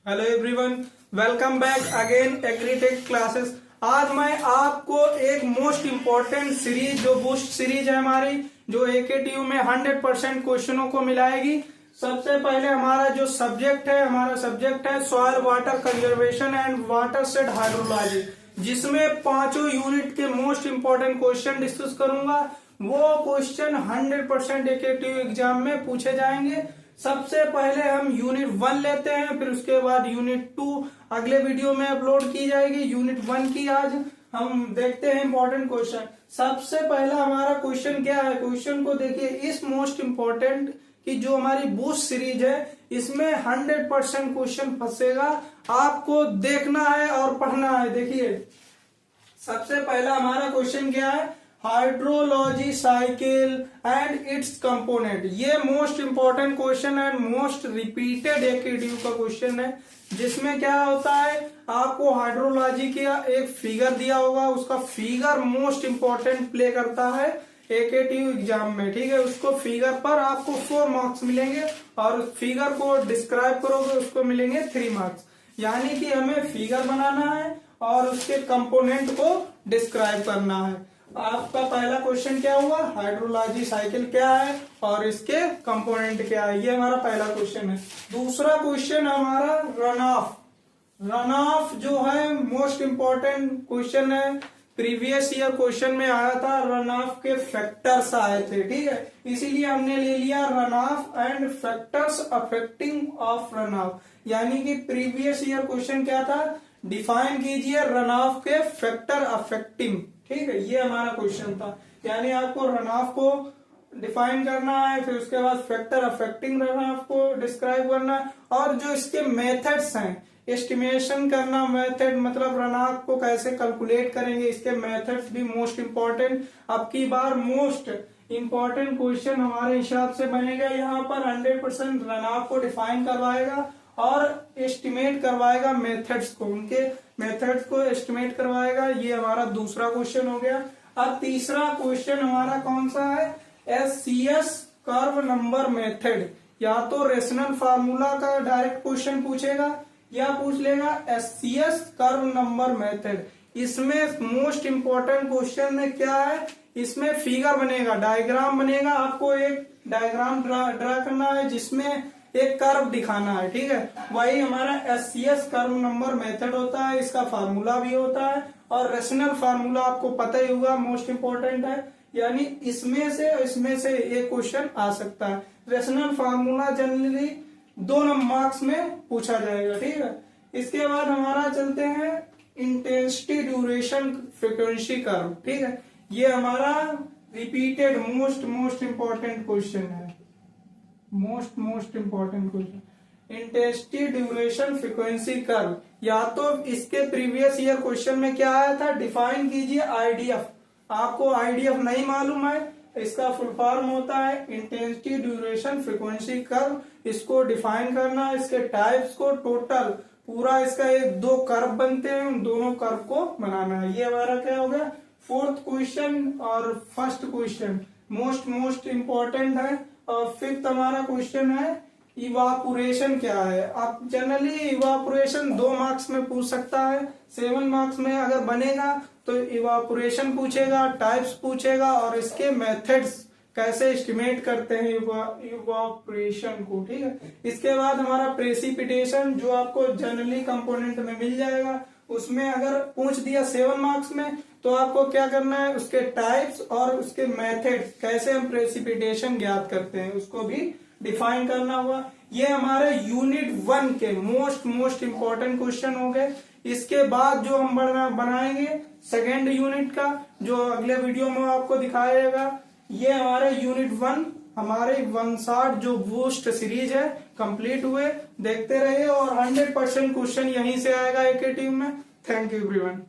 Hello everyone, welcome back again agritech classes. आज मैं आपको एक मोस्ट इम्पोर्टेंट सीरीज जो बूस्ट सीरीज है हमारी, जो एकेटीयू में 100% क्वेश्चनों को मिलाएगी। सबसे पहले हमारा जो सब्जेक्ट है, हमारा सब्जेक्ट है soil water conservation and watershed hydrology, जिसमें पांचों यूनिट के मोस्ट इम्पोर्टेंट क्वेश्चन डिस्कस करूंगा। वो क्वेश्चन 100% एकेटीयू एग्जाम में पूछे जाएंगे। सबसे पहले हम यूनिट 1 लेते हैं, फिर उसके बाद यूनिट 2 अगले वीडियो में अपलोड की जाएगी। यूनिट 1 की आज हम देखते हैं इंपॉर्टेंट क्वेश्चन। सबसे पहला हमारा क्वेश्चन क्या है, क्वेश्चन को देखिए। इस मोस्ट इम्पोर्टेंट की जो हमारी बूस्ट सीरीज है, इसमें 100% क्वेश्चन फंसेगा, आपको देखना है और पढ़ना है। देखिए सबसे पहला हमारा क्वेश्चन क्या है, hydrology cycle and it's component. ये मोस्ट इंपॉर्टेंट क्वेश्चन है, मोस्ट रिपीटेड एकेटीयू का क्वेश्चन है, जिसमें क्या होता है, आपको हाइड्रोलॉजी का एक फिगर दिया होगा, उसका फिगर मोस्ट इंपॉर्टेंट प्ले करता है एकेटीयू एग्जाम में। ठीक है, उसको फिगर पर आपको 4 मार्क्स मिलेंगे और फिगर को डिस्क्राइब करोगे उसको मिलेंगे 3 मार्क्स। यानी कि हमें फिगर बनाना है और उसके कंपोनेंट को डिस्क्राइब करना है। आपका पहला क्वेश्चन क्या हुआ, हाइड्रोलॉजी साइकिल क्या है और इसके कंपोनेंट क्या है, ये हमारा पहला क्वेश्चन है। दूसरा क्वेश्चन हमारा रन ऑफ। रन ऑफ जो है मोस्ट इंपॉर्टेंट क्वेश्चन है, प्रीवियस ईयर क्वेश्चन में आया था, रन ऑफ के फैक्टर्स आए थे। ठीक है, इसीलिए हमने ले लिया run of and factors affecting of run of. यानी कि प्रीवियस ईयर क्वेश्चन क्या था, डिफाइन कीजिए रन ऑफ के फैक्टर अफेक्टिंग। ठीक है, ये हमारा क्वेश्चन था। यानी आपको रन ऑफ को डिफाइन करना है, फिर उसके बाद फैक्टर अफेक्टिंग रन ऑफ को डिस्क्राइब करना है, और जो इसके मेथड्स हैं, एस्टिमेशन करना मेथड, मतलब रन ऑफ को कैसे कैलकुलेट करेंगे, इसके मेथड्स भी मोस्ट इम्पोर्टेंट। अब की बार मोस्ट इम्पोर्टेंट क्वेश्चन हमारे हिसाब से बनेगा। यहाँ पर 100% रन ऑफ को डिफाइन करवाएगा और एस्टिमेट करवाएगा मेथड्स को, उनके मेथड्स को एस्टिमेट करवाएगा। ये हमारा दूसरा क्वेश्चन हो गया। अब तीसरा क्वेश्चन हमारा कौन सा है, SCS कर्व नंबर मेथड। या तो रेशनल फार्मूला का डायरेक्ट क्वेश्चन पूछेगा या पूछ लेगा SCS कर्व नंबर मेथड। इसमें मोस्ट इंपॉर्टेंट क्वेश्चन में क्या है, इसमें फिगर बनेगा, डायग्राम बनेगा। आपको एक डायग्राम ड्रा करना है जिसमें एक कर्व दिखाना है। ठीक है, वही हमारा SCS कर्व नंबर मेथड होता है। इसका फार्मूला भी होता है और रेशनल फार्मूला आपको पता ही होगा, मोस्ट इम्पोर्टेंट है। यानी इसमें से एक क्वेश्चन आ सकता है। रेशनल फार्मूला जनरली 2 मार्क्स में पूछा जाएगा। ठीक है, इसके बाद हमारा चलते हैं इंटेंसिटी ड्यूरेशन फ्रीक्वेंसी कर्व। ठीक है, ये हमारा रिपीटेड मोस्ट इम्पोर्टेंट क्वेश्चन है, most important question. Intensity duration frequency curve, या तो इसके प्रीवियस ईयर क्वेश्चन में क्या आया था, डिफाइन कीजिए IDF। आपको IDF नहीं मालूम है, इसका फुल फॉर्म होता है इंटेंसिटी ड्यूरेशन फ्रीक्वेंसी कर्व। इसको डिफाइन करना, इसके टाइप्स को, टोटल पूरा इसका 1-2 कर्व बनते हैं, उन दोनों कर्व को बनाना है। ये हमारा क्या हो गया, 4th क्वेश्चन और फर्स्ट क्वेश्चन मोस्ट इम्पोर्टेंट है। और 5th हमारा क्वेश्चन है इवापोरेशन क्या है। आप जनरली इवापोरेशन 2 मार्क्स में पूछ सकता है, 7 मार्क्स में अगर बनेगा तो इवापोरेशन पूछेगा, टाइप्स पूछेगा और इसके मेथड्स कैसे एस्टिमेट करते हैं इवापोरेशन को। ठीक है, इसके बाद हमारा प्रेसिपिटेशन, जो आपको जनरली कंपोनेंट में मिल जाएगा। उसमें अगर पूछ दिया 7 मार्क्स में तो आपको क्या करना है, उसके टाइप्स और उसके मेथड्स, कैसे हम प्रेसिपिटेशन ज्ञात करते हैं, उसको भी डिफाइन करना हुआ। ये हमारे यूनिट 1 के मोस्ट इम्पोर्टेंट क्वेश्चन हो गए। इसके बाद जो हम बनाएंगे सेकेंड यूनिट का, जो अगले वीडियो में आपको दिखाएगा, ये हमारे यूनिट 1 हमारे 160 जो बूस्ट सीरीज है कंप्लीट हुए। देखते रहिए और 100% क्वेश्चन यहीं से आएगा एकेटीयू में। Thank you everyone.